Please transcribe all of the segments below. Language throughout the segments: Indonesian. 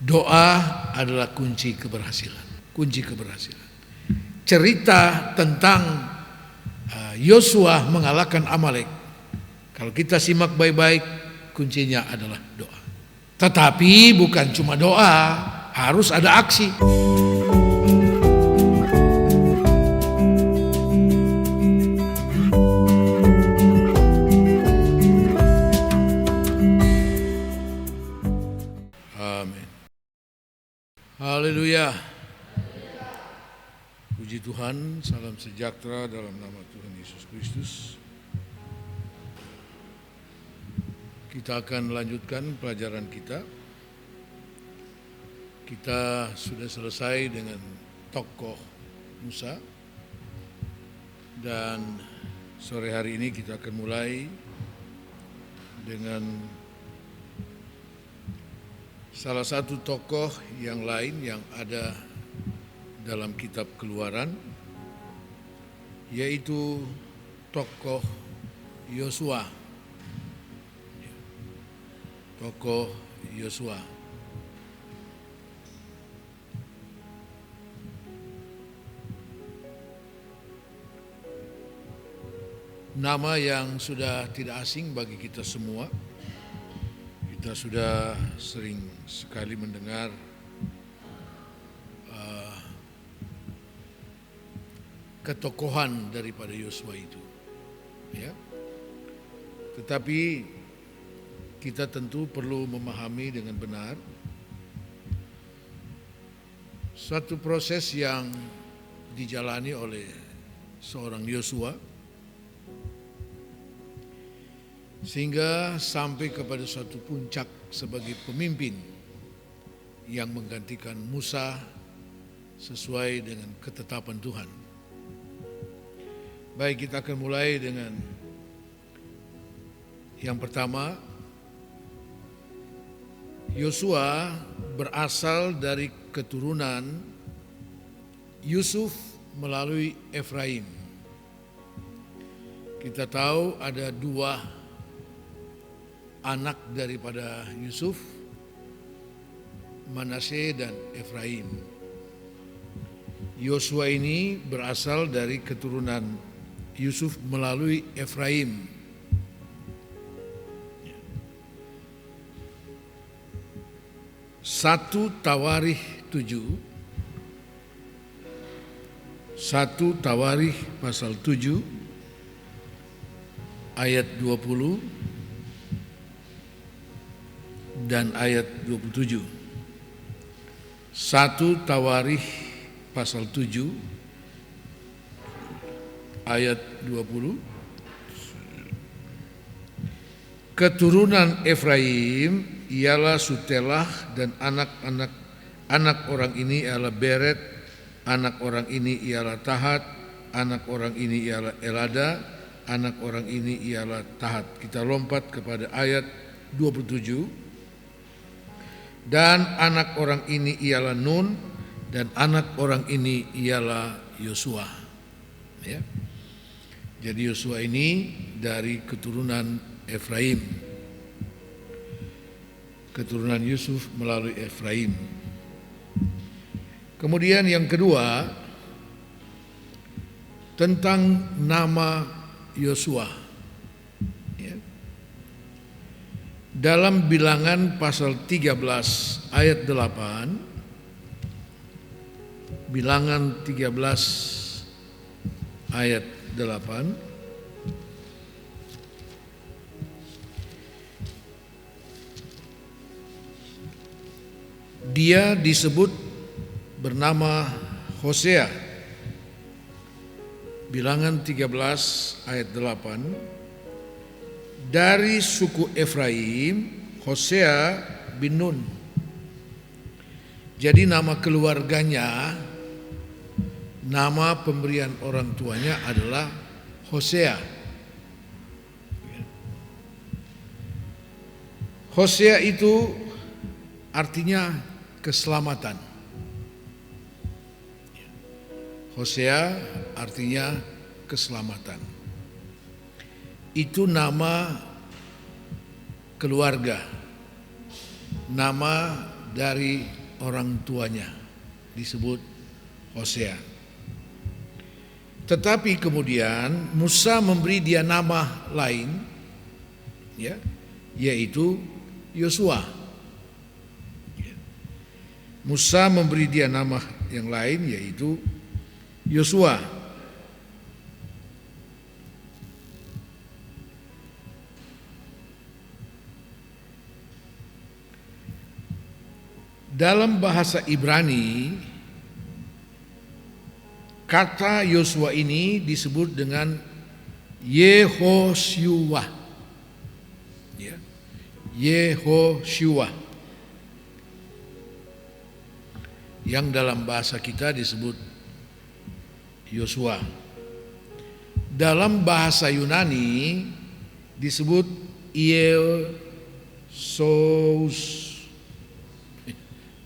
Doa adalah kunci keberhasilan. Kunci keberhasilan. Cerita tentang Yosua mengalahkan Amalek, kalau kita simak baik-baik, kuncinya adalah doa. Tetapi bukan cuma doa, harus ada aksi. Amin. Haleluya. Puji Tuhan, salam sejahtera dalam nama Tuhan Yesus Kristus. Kita akan lanjutkan pelajaran kita. Kita sudah selesai dengan tokoh Musa. Dan sore hari ini kita akan mulai dengan salah satu tokoh yang lain yang ada dalam kitab Keluaran, yaitu tokoh Yosua. Tokoh Yosua. Nama yang sudah tidak asing bagi kita semua. Kita sudah sering sekali mendengar ketokohan daripada Yosua itu, ya. Tetapi kita tentu perlu memahami dengan benar suatu proses yang dijalani oleh seorang Yosua sehingga sampai kepada suatu puncak sebagai pemimpin yang menggantikan Musa sesuai dengan ketetapan Tuhan. Baik, kita akan mulai dengan yang pertama. Yosua berasal dari keturunan Yusuf melalui Efraim. Kita tahu ada dua anak daripada Yusuf, Manasye dan Efraim. Yosua ini berasal dari keturunan Yusuf melalui Efraim. 1 Tawarikh 7, 1 Tawarikh pasal 7 ayat 20 dan ayat 27. 1 Tawarikh pasal 7 ayat 20. Keturunan Efraim ialah Sutelah dan anak orang ini ialah Beret, anak orang ini ialah Tahat, anak orang ini ialah Elada, anak orang ini ialah Tahat. Kita lompat kepada ayat 27. Dan anak orang ini ialah Nun, dan anak orang ini ialah Yosua. Ya. Jadi Yosua ini dari keturunan Efraim, keturunan Yusuf melalui Efraim. Kemudian yang kedua, tentang nama Yosua. Ya. Dalam Bilangan pasal 13 ayat 8, Bilangan 13 ayat 8, dia disebut bernama Hosea. Bilangan 13 ayat 8, dari suku Efraim, Hosea bin Nun. Jadi nama keluarganya, nama pemberian orang tuanya adalah Hosea. Hosea itu artinya keselamatan. Hosea artinya keselamatan. Itu nama keluarga, nama dari orang tuanya, disebut Hosea. Tetapi kemudian Musa memberi dia nama lain, ya, yaitu Yosua. Musa memberi dia nama yang lain, yaitu Yosua. Dalam bahasa Ibrani, kata Yosua ini disebut dengan Yehoshua. Ya. Yehoshua. Yang dalam bahasa kita disebut Yosua. Dalam bahasa Yunani disebut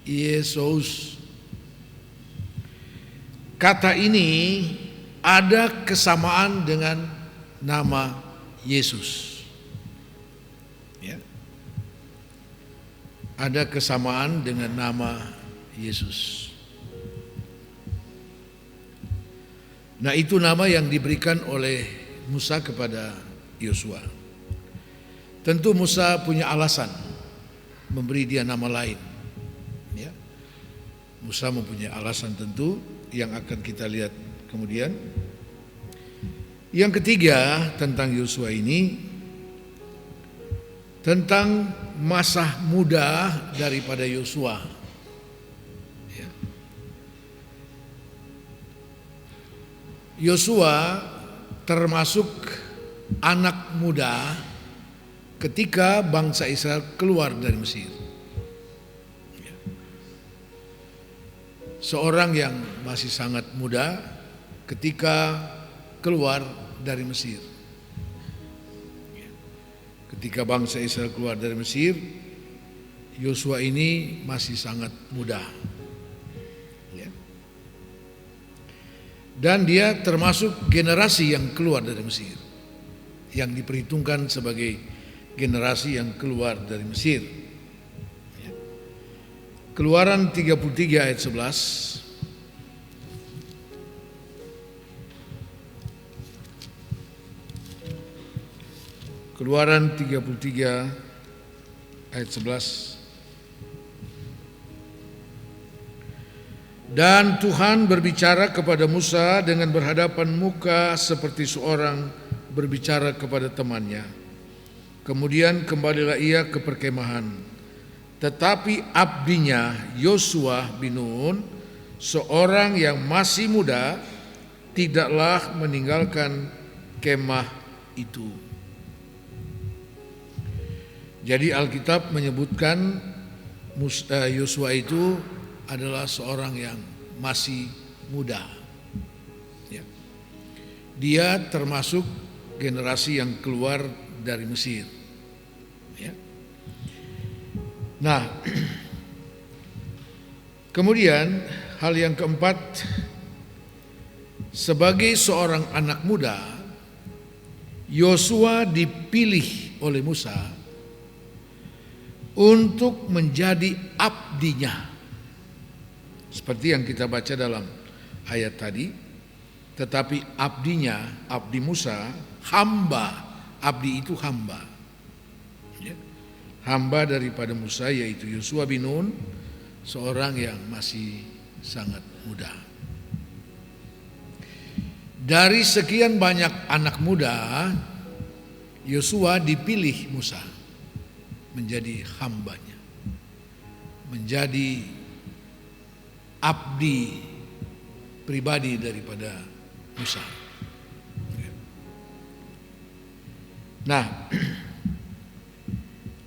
Yesus. Kata ini ada kesamaan dengan nama Yesus. Ya. Ada kesamaan dengan nama Yesus. Nah, itu nama yang diberikan oleh Musa kepada Yosua. Tentu Musa punya alasan memberi dia nama lain. Ya. Musa mempunyai alasan tentu yang akan kita lihat kemudian. Yang ketiga tentang Yosua ini, tentang masa muda daripada Yosua. Ya. Yosua termasuk anak muda ketika bangsa Israel keluar dari Mesir. Seorang yang masih sangat muda ketika keluar dari Mesir. Ketika bangsa Israel keluar dari Mesir, Yosua ini masih sangat muda. Dan dia termasuk generasi yang keluar dari Mesir, yang diperhitungkan sebagai generasi yang keluar dari Mesir. Keluaran 33 ayat 11. Keluaran 33 ayat 11. Dan Tuhan berbicara kepada Musa dengan berhadapan muka seperti seorang berbicara kepada temannya. Kemudian kembalilah ia ke perkemahan. Tetapi abdinya Yosua bin Nun, seorang yang masih muda, tidaklah meninggalkan kemah itu. Jadi Alkitab menyebutkan Yosua itu adalah seorang yang masih muda. Ya. Dia termasuk generasi yang keluar dari Mesir. Ya. Nah, kemudian hal yang keempat, sebagai seorang anak muda, Yosua dipilih oleh Musa untuk menjadi abdinya. Seperti yang kita baca dalam ayat tadi, tetapi abdinya, abdi Musa, hamba, abdi itu hamba. Ya. Hamba daripada Musa yaitu Yosua bin Nun, seorang yang masih sangat muda. Dari sekian banyak anak muda, Yosua dipilih Musa menjadi hambanya, menjadi abdi pribadi daripada Musa. Nah,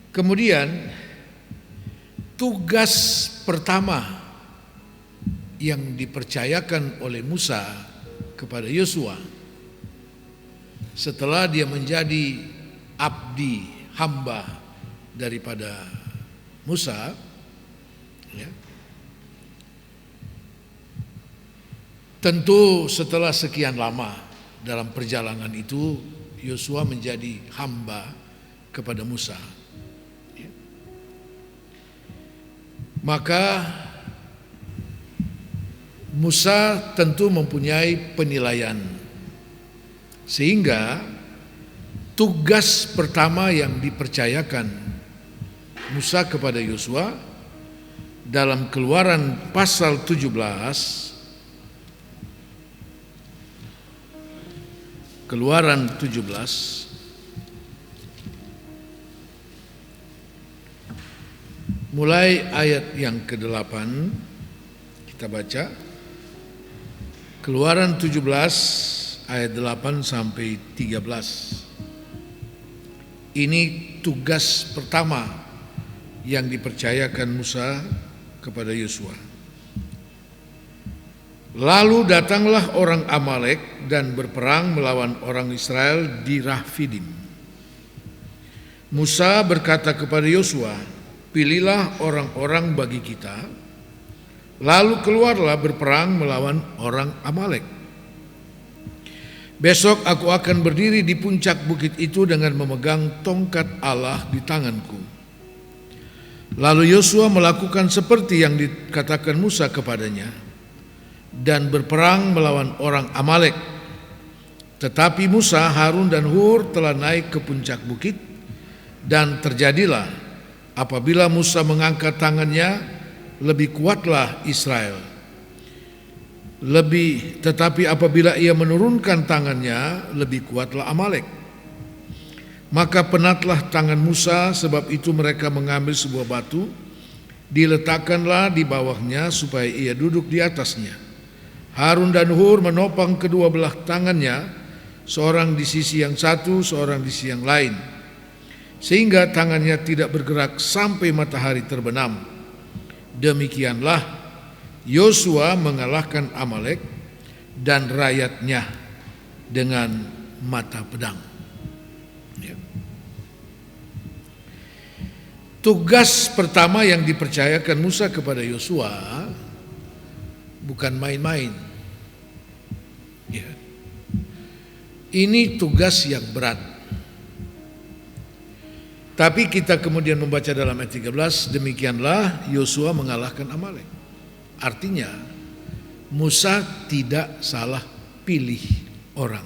kemudian tugas pertama yang dipercayakan oleh Musa kepada Yosua setelah dia menjadi abdi, hamba daripada Musa, ya, tentu setelah sekian lama dalam perjalanan itu Yosua menjadi hamba kepada Musa. maka Musa tentu mempunyai penilaian, sehingga tugas pertama yang dipercayakan Musa kepada Yosua dalam Keluaran pasal 17, Keluaran 17 mulai ayat yang ke-8 kita baca. Keluaran 17 ayat 8 sampai 13. Ini tugas pertama yang dipercayakan Musa kepada Yosua. Lalu datanglah orang Amalek dan berperang melawan orang Israel di Rafidim. Musa berkata kepada Yosua, "Pilihlah orang-orang bagi kita, lalu keluarlah berperang melawan orang Amalek. Besok aku akan berdiri di puncak bukit itu dengan memegang tongkat Allah di tanganku." Lalu Yosua melakukan seperti yang dikatakan Musa kepadanya dan berperang melawan orang Amalek. Tetapi Musa, Harun dan Hur telah naik ke puncak bukit, dan terjadilah apabila Musa mengangkat tangannya, lebih kuatlah Israel. Tetapi apabila ia menurunkan tangannya, lebih kuatlah Amalek. Maka penatlah tangan Musa, sebab itu mereka mengambil sebuah batu, diletakkanlah di bawahnya supaya ia duduk di atasnya. Harun dan Hur menopang kedua belah tangannya, seorang di sisi yang satu, seorang di sisi yang lain, sehingga tangannya tidak bergerak sampai matahari terbenam. Demikianlah Yosua mengalahkan Amalek dan rakyatnya dengan mata pedang. Ya. Tugas pertama yang dipercayakan Musa kepada Yosua bukan main-main. Ya. Ini tugas yang berat. Tapi kita kemudian membaca dalam ayat 13, demikianlah Yosua mengalahkan Amalek. Artinya Musa tidak salah pilih orang.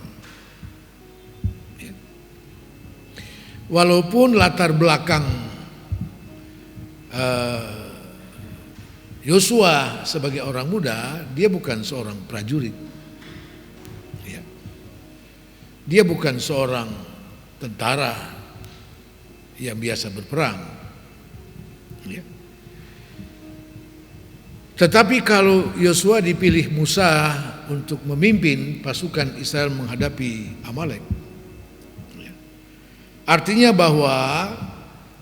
Walaupun latar belakang Yosua sebagai orang muda, dia bukan seorang prajurit. Dia bukan seorang tentara yang biasa berperang. Tetapi kalau Yosua dipilih Musa untuk memimpin pasukan Israel menghadapi Amalek, artinya bahwa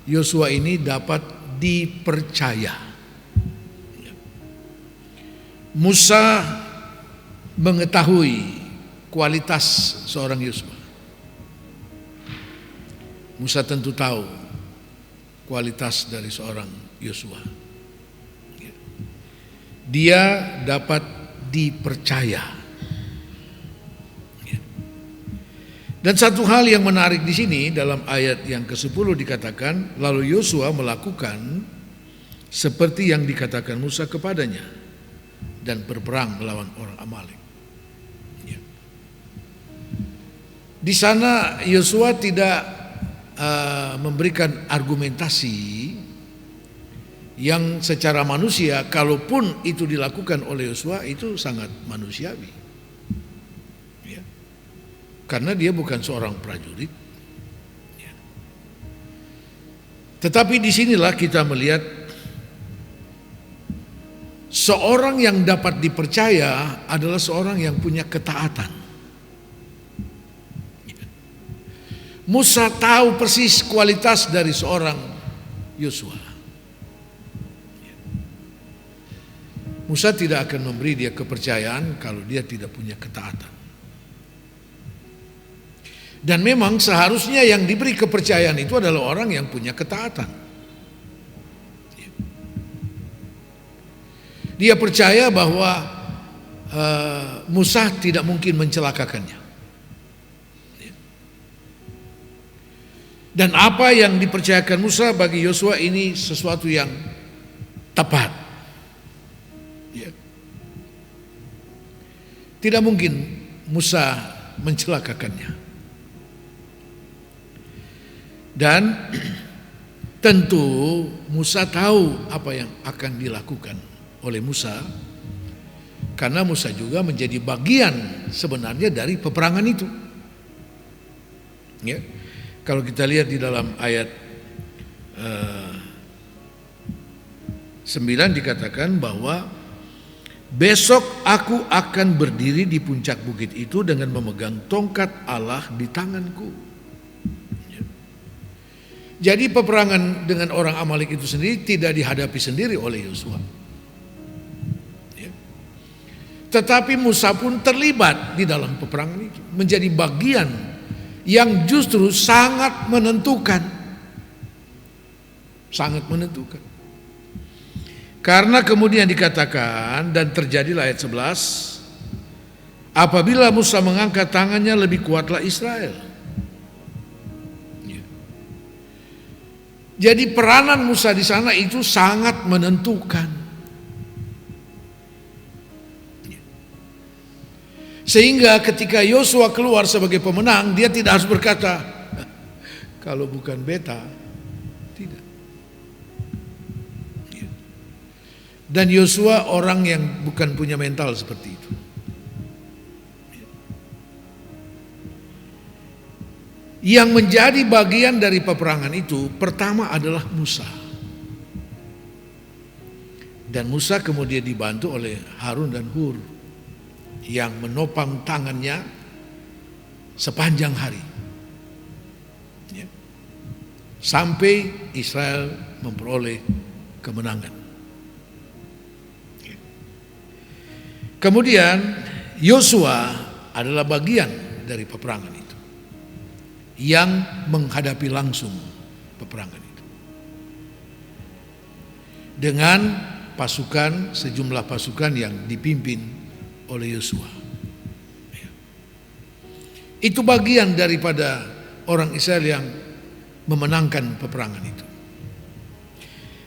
Yosua ini dapat dipercaya. Musa mengetahui kualitas seorang Yosua. Musa tentu tahu kualitas dari seorang Yosua. Dia dapat dipercaya. Dan satu hal yang menarik di sini dalam ayat yang ke-10 dikatakan, lalu Yosua melakukan seperti yang dikatakan Musa kepadanya dan berperang melawan orang Amalek. Di sana Yosua tidak memberikan argumentasi yang secara manusia, kalaupun itu dilakukan oleh Yosua, itu sangat manusiawi. Ya. Karena dia bukan seorang prajurit. Ya. Tetapi disinilah kita melihat seorang yang dapat dipercaya adalah seorang yang punya ketaatan. Ya. Musa tahu persis kualitas dari seorang Yosua. Musa tidak akan memberi dia kepercayaan kalau dia tidak punya ketaatan. Dan memang seharusnya yang diberi kepercayaan itu adalah orang yang punya ketaatan. Dia percaya bahwa Musa tidak mungkin mencelakakannya. Dan apa yang dipercayakan Musa bagi Yosua ini sesuatu yang tepat. Ya. Tidak mungkin Musa mencelakakannya. Dan tentu Musa tahu apa yang akan dilakukan oleh Musa, karena Musa juga menjadi bagian sebenarnya dari peperangan itu. Ya. Kalau kita lihat di dalam ayat 9 dikatakan bahwa besok aku akan berdiri di puncak bukit itu dengan memegang tongkat Allah di tanganku. Ya. Jadi peperangan dengan orang Amalek itu sendiri tidak dihadapi sendiri oleh Yosua. Ya. Tetapi Musa pun terlibat di dalam peperangan itu, menjadi bagian yang justru sangat menentukan. Sangat menentukan. Karena kemudian dikatakan, dan terjadilah ayat 11, apabila Musa mengangkat tangannya lebih kuatlah Israel. Ya. Jadi peranan Musa di sana itu sangat menentukan. Ya. Sehingga ketika Yosua keluar sebagai pemenang, dia tidak harus berkata, kalau bukan beta, tidak. Dan Yosua orang yang bukan punya mental seperti itu. Yang menjadi bagian dari peperangan itu pertama adalah Musa. Dan Musa kemudian dibantu oleh Harun dan Hur yang menopang tangannya sepanjang hari. Sampai Israel memperoleh kemenangan. Kemudian Yosua adalah bagian dari peperangan itu, yang menghadapi langsung peperangan itu dengan pasukan, sejumlah pasukan yang dipimpin oleh Yosua. Itu bagian daripada orang Israel yang memenangkan peperangan itu.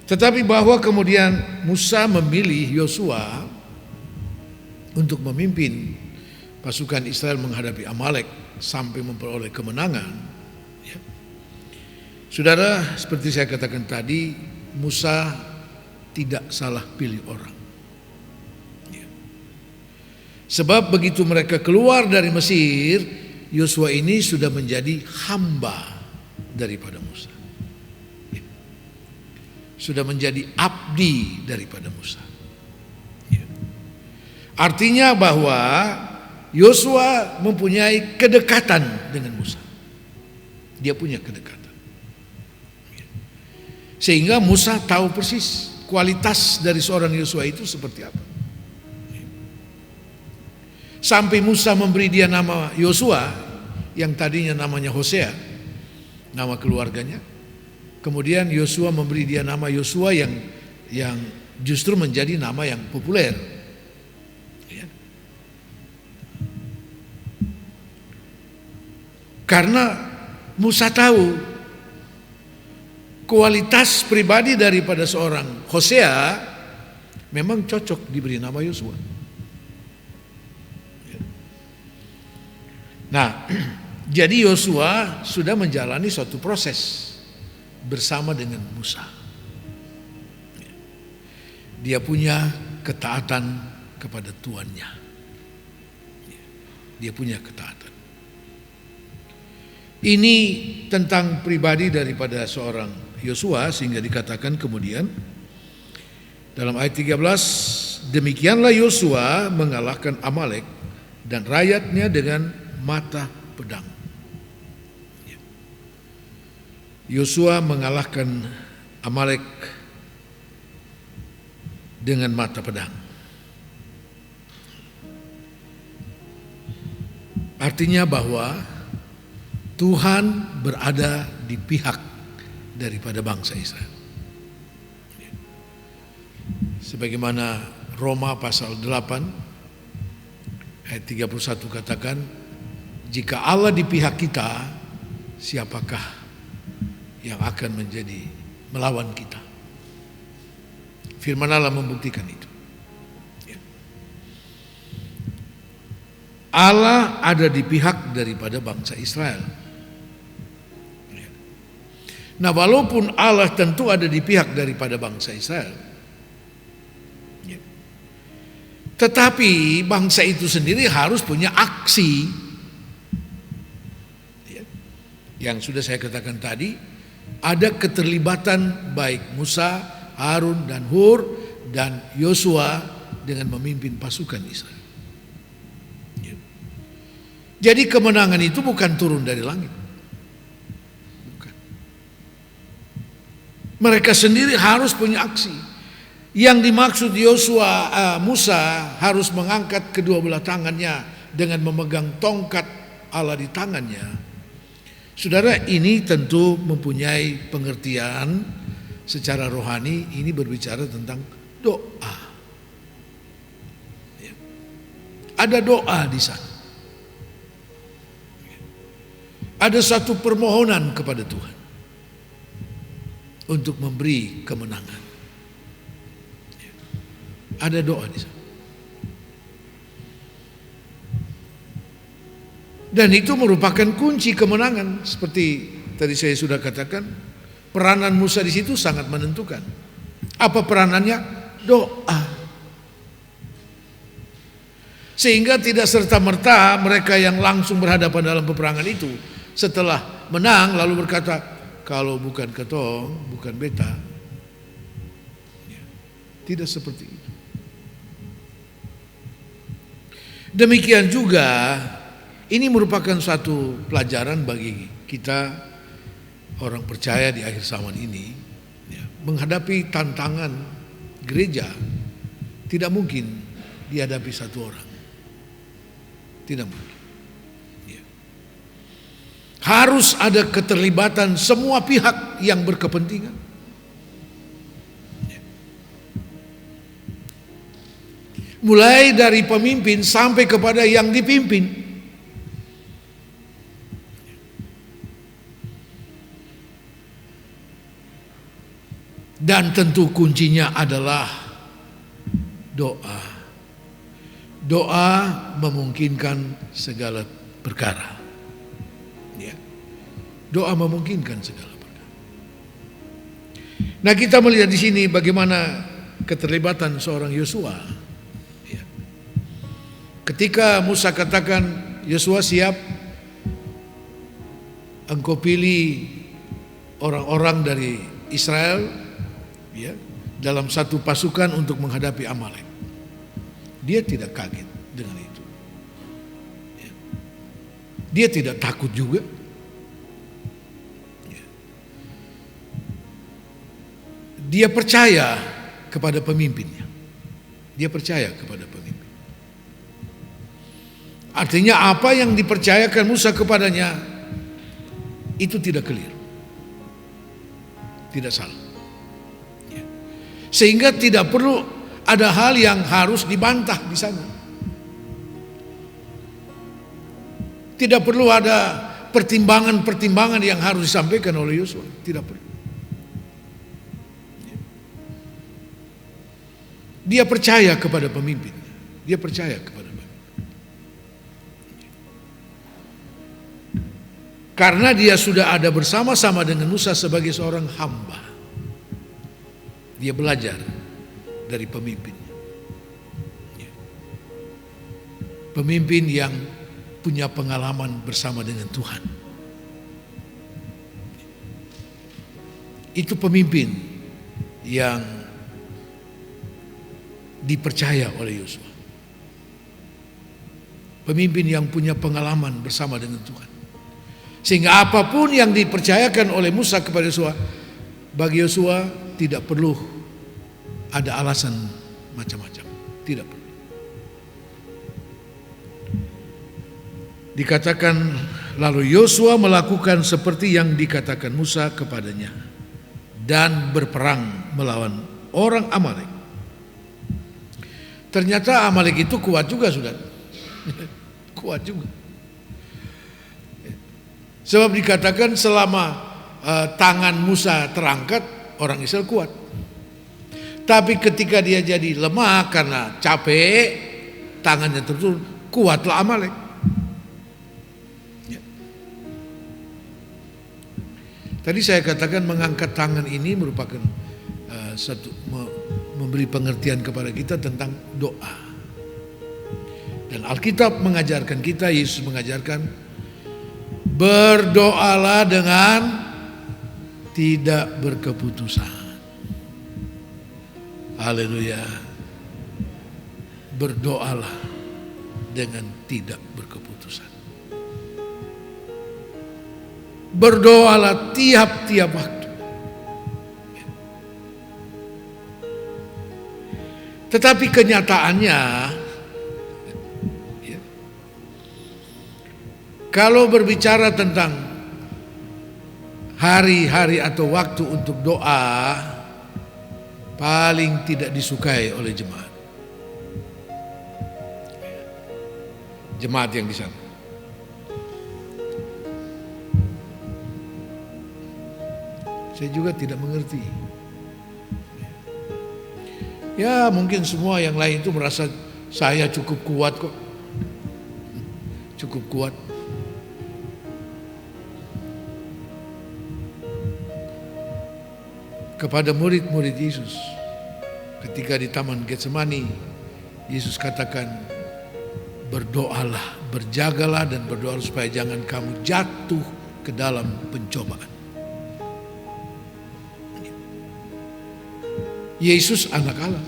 Tetapi bahwa kemudian Musa memilih Yosua untuk memimpin pasukan Israel menghadapi Amalek sampai memperoleh kemenangan. Ya. Saudara, seperti saya katakan tadi, Musa tidak salah pilih orang. Ya. Sebab begitu mereka keluar dari Mesir, Yosua ini sudah menjadi hamba daripada Musa. Ya. Sudah menjadi abdi daripada Musa. Artinya bahwa Yosua mempunyai kedekatan dengan Musa. Dia punya kedekatan. Sehingga Musa tahu persis kualitas dari seorang Yosua itu seperti apa. Sampai Musa memberi dia nama Yosua yang tadinya namanya Hosea, nama keluarganya. Kemudian Yosua memberi dia nama Yosua yang justru menjadi nama yang populer. Karena Musa tahu kualitas pribadi daripada seorang Hosea memang cocok diberi nama Yosua. Nah, jadi Yosua sudah menjalani suatu proses bersama dengan Musa. Dia punya ketaatan kepada tuannya. Dia punya ketaatan. Ini tentang pribadi daripada seorang Yosua, sehingga dikatakan kemudian dalam ayat 13, demikianlah Yosua mengalahkan Amalek dan rakyatnya dengan mata pedang. Yosua mengalahkan Amalek dengan mata pedang. Artinya bahwa Tuhan berada di pihak daripada bangsa Israel. Sebagaimana Roma pasal 8 ayat 31 katakan, jika Allah di pihak kita, siapakah yang akan menjadi melawan kita? Firman Allah membuktikan itu. Allah ada di pihak daripada bangsa Israel. Nah, walaupun Allah tentu ada di pihak daripada bangsa Israel, tetapi bangsa itu sendiri harus punya aksi. Yang sudah saya katakan tadi, ada keterlibatan baik Musa, Harun dan Hur dan Yosua dengan memimpin pasukan Israel. Jadi kemenangan itu bukan turun dari langit. Bukan. Mereka sendiri harus punya aksi. Yang dimaksud Musa harus mengangkat kedua belah tangannya dengan memegang tongkat Allah di tangannya. Saudara, ini tentu mempunyai pengertian secara rohani. Ini berbicara tentang doa. Ada doa di sana. Ada satu permohonan kepada Tuhan untuk memberi kemenangan. Ada doa di sana. Dan itu merupakan kunci kemenangan. Seperti tadi saya sudah katakan, peranan Musa di situ sangat menentukan. Apa peranannya? Doa. Sehingga tidak serta-merta mereka yang langsung berhadapan dalam peperangan itu setelah menang lalu berkata, kalau bukan ketong, bukan beta. Tidak seperti itu. Demikian juga ini merupakan suatu pelajaran bagi kita orang percaya di akhir zaman ini, menghadapi tantangan gereja tidak mungkin dihadapi satu orang. Tidak mungkin. Harus ada keterlibatan semua pihak yang berkepentingan. Mulai dari pemimpin sampai kepada yang dipimpin. Dan tentu kuncinya adalah doa. Doa memungkinkan segala perkara. Doa memungkinkan segala perkara. Nah, kita melihat di sini bagaimana keterlibatan seorang Yosua. Ketika Musa katakan, Yosua siap, engkau pilih orang-orang dari Israel dalam satu pasukan untuk menghadapi Amalek. Dia tidak kaget dengan itu. Dia tidak takut juga. Dia percaya kepada pemimpinnya. Dia percaya kepada pemimpin. Artinya apa yang dipercayakan Musa kepadanya itu tidak keliru. Tidak salah. Sehingga tidak perlu ada hal yang harus dibantah di sana. Tidak perlu ada pertimbangan-pertimbangan yang harus disampaikan oleh Yosua. Tidak perlu. Dia percaya kepada pemimpin. Dia percaya kepada pemimpin. Karena dia sudah ada bersama-sama dengan Musa sebagai seorang hamba. Dia belajar dari pemimpinnya. Pemimpin yang punya pengalaman bersama dengan Tuhan. Itu pemimpin yang dipercaya oleh Yosua. Pemimpin yang punya pengalaman bersama dengan Tuhan. Sehingga apapun yang dipercayakan oleh Musa kepada Yosua, bagi Yosua tidak perlu ada alasan macam-macam. Tidak perlu. Dikatakan lalu Yosua melakukan seperti yang dikatakan Musa kepadanya dan berperang melawan orang Amalek. Ternyata Amalek itu kuat juga, saudara. Kuat juga. Sebab dikatakan selama tangan Musa terangkat, orang Israel kuat. Tapi ketika dia jadi lemah karena capek, tangannya terturun, kuatlah Amalek. Ya. Tadi saya katakan mengangkat tangan ini merupakan memberi pengertian kepada kita tentang doa. Dan Alkitab mengajarkan kita, Yesus mengajarkan, berdoalah dengan tidak berkeputusan. Haleluya. Berdoalah dengan tidak berkeputusan. Berdoalah tiap-tiap waktu. Tetapi kenyataannya, kalau berbicara tentang hari-hari atau waktu untuk doa, paling tidak disukai oleh jemaat. Jemaat yang di sana. Saya juga tidak mengerti. Ya mungkin semua yang lain itu merasa saya cukup kuat kok. Cukup kuat. Kepada murid-murid Yesus ketika di Taman Getsemani, Yesus katakan, berdoalah, berjagalah dan berdoa supaya jangan kamu jatuh ke dalam pencobaan. Yesus anak Allah,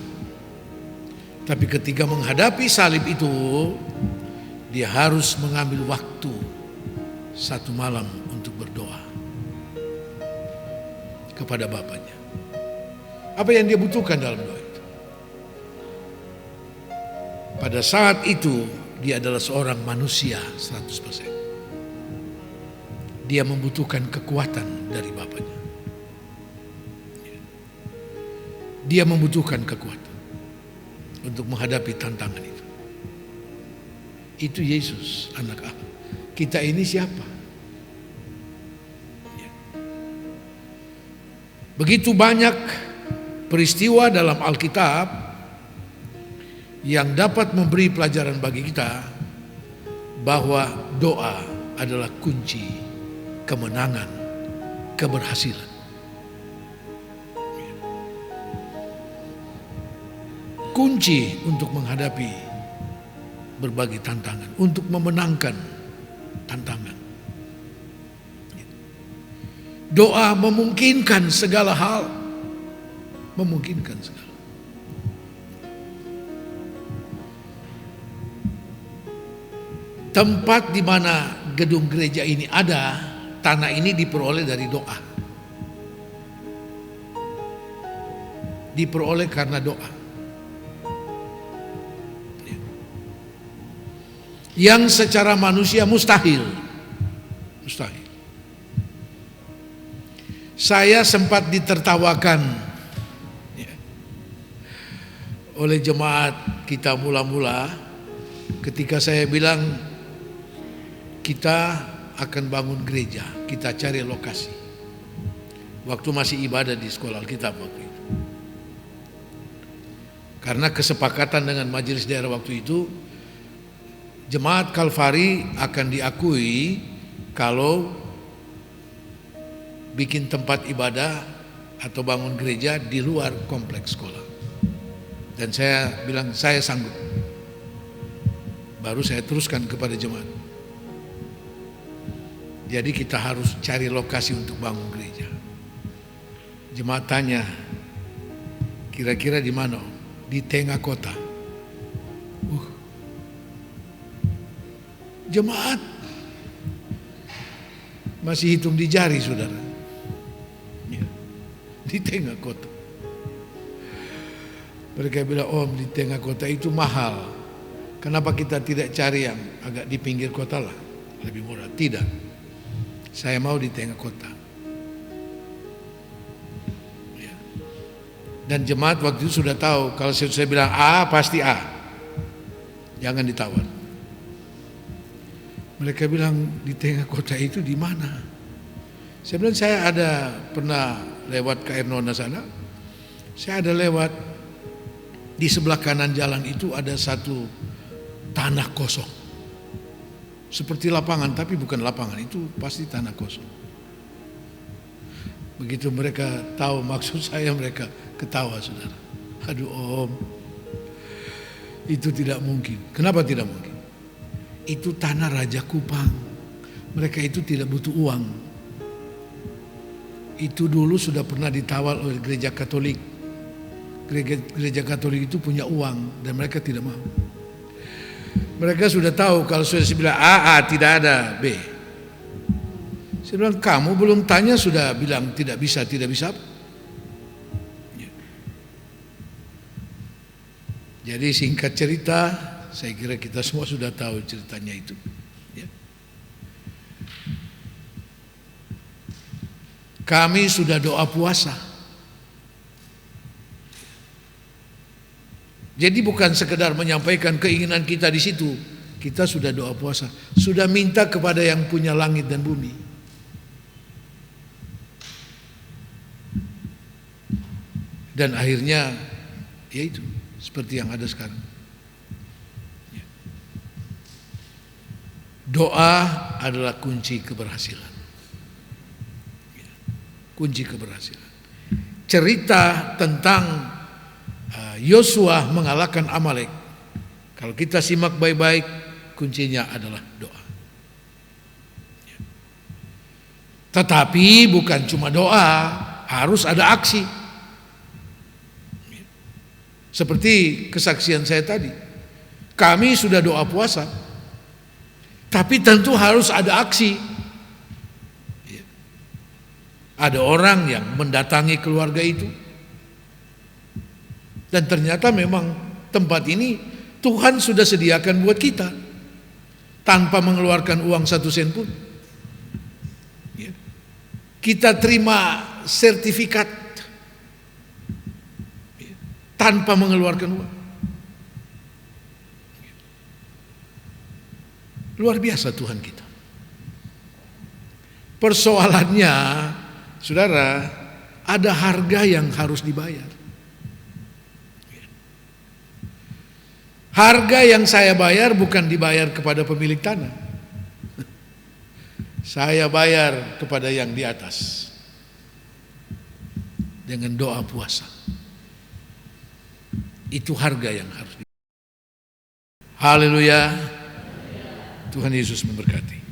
tapi ketika menghadapi salib itu, dia harus mengambil waktu 1 malam untuk berdoa kepada Bapaknya. Apa yang dia butuhkan dalam doa itu? Pada saat itu dia adalah seorang manusia 100%. Dia membutuhkan kekuatan dari Bapaknya. Dia membutuhkan kekuatan untuk menghadapi tantangan itu. Itu Yesus anak Allah. Kita ini siapa? Begitu banyak peristiwa dalam Alkitab yang dapat memberi pelajaran bagi kita bahwa doa adalah kunci kemenangan, keberhasilan. Kunci untuk menghadapi berbagai tantangan, untuk memenangkan tantangan. Doa memungkinkan segala hal. Memungkinkan segala. Tempat di mana gedung gereja ini ada, tanah ini diperoleh dari doa. Diperoleh karena doa. Yang secara manusia mustahil. Mustahil. Saya sempat ditertawakan oleh jemaat kita mula-mula ketika saya bilang kita akan bangun gereja, kita cari lokasi. Waktu masih ibadah di sekolah Alkitab waktu itu. Karena kesepakatan dengan majelis daerah waktu itu, jemaat Kalvari akan diakui kalau bikin tempat ibadah atau bangun gereja di luar kompleks sekolah. Dan saya bilang saya sanggup. Baru saya teruskan kepada jemaat. Jadi kita harus cari lokasi untuk bangun gereja. Jemaat tanya, kira-kira di mana? Di tengah kota. Jemaat masih hitung di jari, saudara. Di tengah kota. Mereka bilang, Om, di tengah kota itu mahal. Kenapa kita tidak cari yang agak di pinggir kota lah, lebih murah? Tidak. Saya mau di tengah kota. Ya. Dan jemaat waktu itu sudah tahu, kalau saya bilang A, pasti A. Jangan ditawar. Mereka bilang di tengah kota itu di mana? Saya bilang saya ada pernah lewat ke Air Nona sana. Saya ada lewat, di sebelah kanan jalan itu ada satu tanah kosong. Seperti lapangan, tapi bukan lapangan, itu pasti tanah kosong. Begitu mereka tahu maksud saya, mereka ketawa, saudara. Aduh om, itu tidak mungkin. Kenapa tidak mungkin? Itu tanah Raja Kupang. Mereka itu tidak butuh uang. Itu dulu sudah pernah ditawar oleh gereja Katolik. Gereja Katolik itu punya uang dan mereka tidak mau. Mereka sudah tahu kalau sudah bilang A tidak ada B. Saya bilang kamu belum tanya sudah bilang tidak bisa. Jadi singkat cerita, saya kira kita semua sudah tahu ceritanya itu. Ya. Kami sudah doa puasa. Jadi bukan sekedar menyampaikan keinginan kita di situ. Kita sudah doa puasa, sudah minta kepada yang punya langit dan bumi. Dan akhirnya yaitu seperti yang ada sekarang. Doa adalah kunci keberhasilan. Kunci keberhasilan. Cerita tentang Yosua mengalahkan Amalek, kalau kita simak baik-baik, kuncinya adalah doa. Tetapi bukan cuma doa, harus ada aksi. Seperti kesaksian saya tadi, kami sudah doa puasa, tapi tentu harus ada aksi. Ada orang yang mendatangi keluarga itu, dan ternyata memang tempat ini Tuhan sudah sediakan buat kita tanpa mengeluarkan uang 1 sen pun. Kita terima sertifikat tanpa mengeluarkan uang. Luar biasa Tuhan kita. Persoalannya, saudara, ada harga yang harus dibayar. Harga yang saya bayar bukan dibayar kepada pemilik tanah. Saya bayar kepada yang di atas dengan doa puasa. Itu harga yang harus dibayar. Haleluya. Tuhan Yesus memberkati.